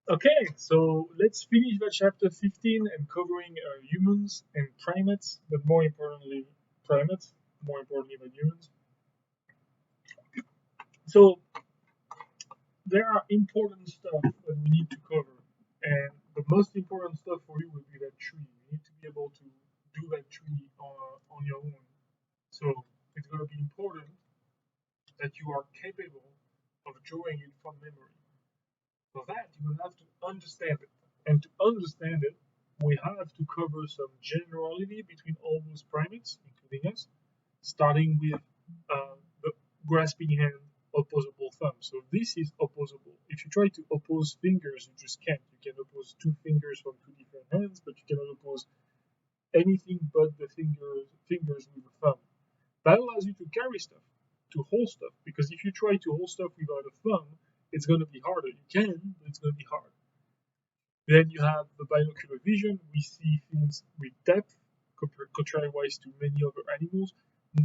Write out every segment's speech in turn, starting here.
Okay, so let's finish the chapter 15 and covering humans and primates, but more importantly, primates, more importantly than humans. So there are important stuff that we need to cover, and the most important stuff for you would be that tree. You need to be able to do that tree on your own. So it's going to be important that you are capable of drawing it from memory. For that, you will have to understand it. And to understand it, we have to cover some generality between all those primates, including us, starting with the grasping hand, opposable thumb. So this is opposable. If you try to oppose fingers, you just can't. You can oppose two fingers from two different hands, but you cannot oppose anything but the fingers with the thumb. That allows you to carry stuff, to hold stuff, because if you try to hold stuff without a thumb, it's going to be harder. You can, but it's going to be hard. Then you have the binocular vision. We see things with depth, contrary-wise to many other animals.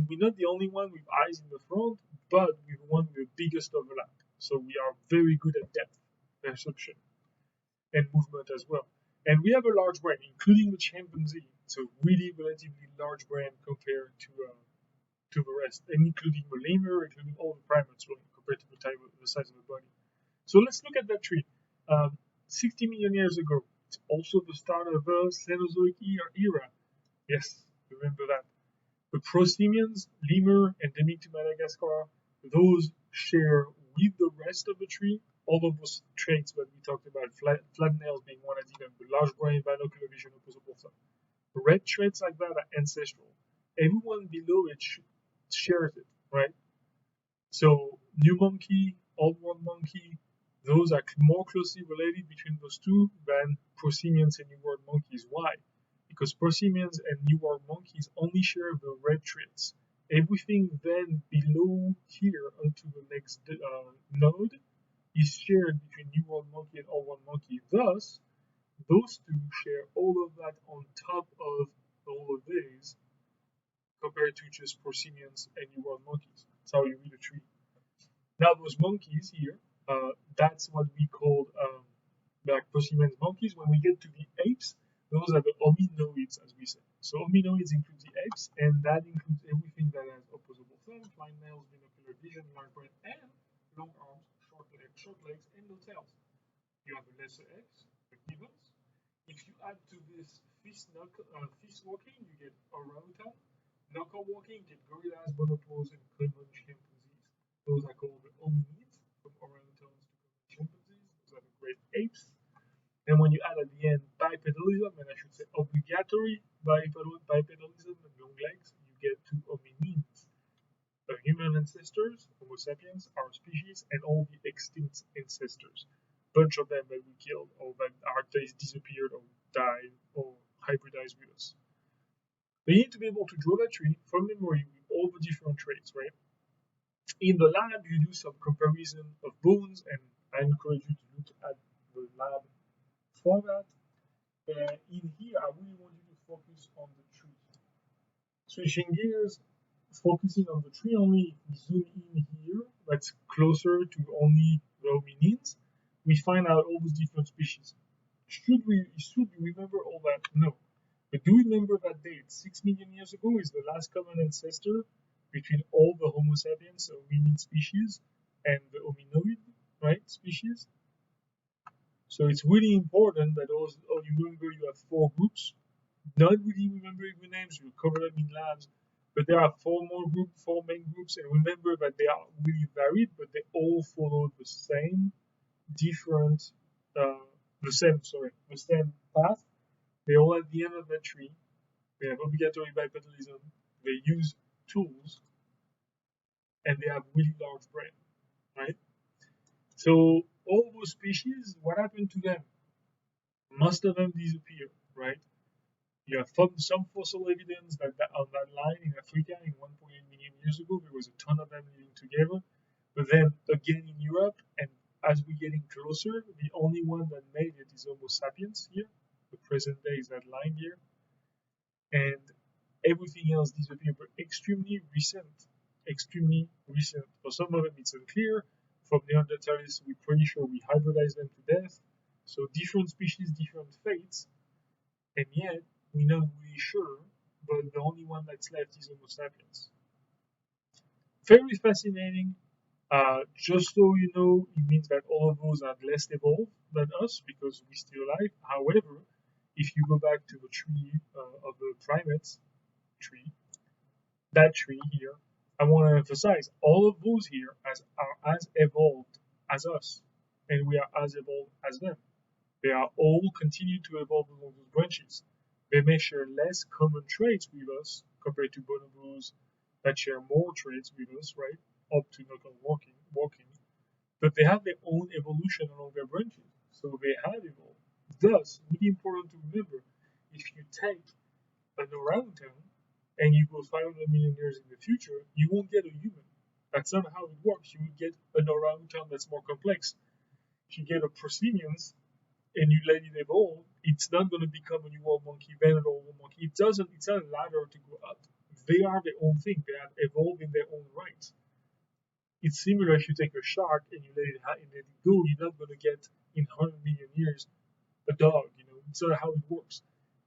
We're not the only one with eyes in the front, but we're the one with the biggest overlap. So we are very good at depth perception and movement as well. And we have a large brain, including the chimpanzee. So really relatively large brain compared to the rest, and including the lemur, including all the primates really, compared to the size of the body. So let's look at that tree. 60 million years ago, it's also the start of the Cenozoic era. Yes, remember that. The prosimians, lemur, endemic to Madagascar, those share with the rest of the tree all of those traits that we talked about, flat nails being one of them, the large brain, binocular vision, opposable thumb. Red traits like that are ancestral. Everyone below it shares it, right? So new monkey, old world monkey, those are more closely related between those two than prosimians and new world monkeys. Why? Because prosimians and new world monkeys only share the red traits. Everything then below here onto the next node is shared between new world monkey and old world monkey. Thus, those two share all of that on top of all of these compared to just prosimians and new world monkeys. That's how you read a tree. Now those monkeys here, that's what we call like prosimians monkeys. When we get to the apes, those are the hominoids, as we say. So hominoids include the apes, and that includes everything that has opposable thumb, fine nails, binocular vision, large brain, and long arms, short legs, and no tails. You have the lesser apes, the gibbons. If you add to this fist walking, you get orangutan. Knuckle walking, you get gorillas, bonobos, and common chimpanzees. Those are called the hominids, from orangutans to chimpanzees. Those are the great apes. And when you add at the end bipedalism, and I should say obligatory bipedalism and long legs, you get to hominids. The human ancestors, Homo sapiens, our species, and all the extinct ancestors. Bunch of them that we killed, or that are disappeared, or died, or hybridized with us. They need to be able to draw that tree from memory with all the different traits, right? In the lab, you do some comparison of bones, and I encourage you to look at the lab for that. In here, I really want you to focus on the tree. Switching gears, focusing on the tree only, if we zoom in here, that's closer to only the hominids, we find out all those different species. Should we remember all that? No. But do remember that date, 6 million years ago is the last common ancestor between all the Homo sapiens, so hominid species, and the hominoid, right, species. So it's really important that you remember you have 4 groups. Not really remembering the names, you'll cover them in labs, but there are 4 main groups, and remember that they are really varied, but they all follow the same path. They all at the end of the tree. They have obligatory bipedalism. They use tools, and they have really large brain, right? So all those species, what happened to them? Most of them disappear, right? You have some fossil evidence that on that line in Africa in 1.8 million years ago, there was a ton of them living together. But then again in Europe, and as we're getting closer, the only one that made it is Homo sapiens here. The present day is that line here. And everything else disappeared, but extremely recent. For some of them, it's unclear. From Neanderthals, we're pretty sure we hybridized them to death. So different species, different fates, and yet we're not really sure, but the only one that's left is Homo sapiens. Very fascinating. Just so you know, it means that all of those are less evolved than us because we're still alive. However, if you go back to the tree of the primates tree, that tree here, I want to emphasize all of those here are as evolved as us, and we are as evolved as them. They are all continue to evolve along those branches. They may share less common traits with us compared to bonobos that share more traits with us, right? Up to knuckle walking, but they have their own evolution along their branches, so they have evolved. Thus, really important to remember, if you take an orangutan and you go 500 million years in the future, you won't get a human. That's not how it works. You would get an orangutan that's more complex. If you get a prosimians and you let it evolve, it's not going to become a new world monkey, then an old monkey. It doesn't. It's not a ladder to go up. They are their own thing. They have evolved in their own right. It's similar if you take a shark and you let it go. You're not going to get in 100 million years a dog. It's not how it works.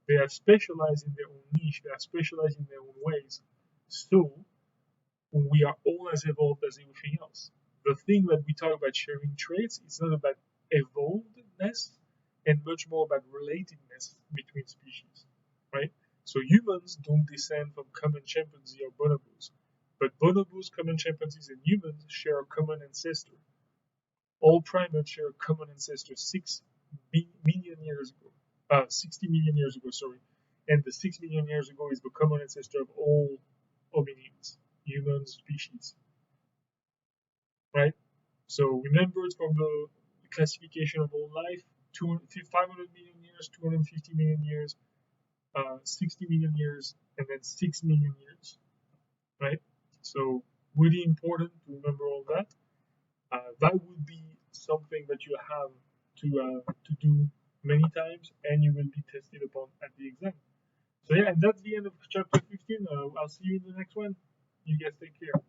They have specialized in their own niche. They are specialized in their own ways. So we are all as evolved as everything else. The thing that we talk about sharing traits, it's not about evolvedness and much more about relatedness between species, right? So humans don't descend from common chimpanzee or bonobos, but bonobos, common chimpanzees, and humans share a common ancestor. All primates share a common ancestor 6 million years ago. 60 million years ago, sorry. And the 6 million years ago is the common ancestor of all hominins, human species, right? So remember it's from the classification of all life, 500 million years, 250 million years, 60 million years, and then 6 million years, right? So really important to remember all that. That would be something that you have to do many times, and you will be tested upon at the exam. So yeah, and that's the end of chapter 15. I'll see you in the next one. You guys take care.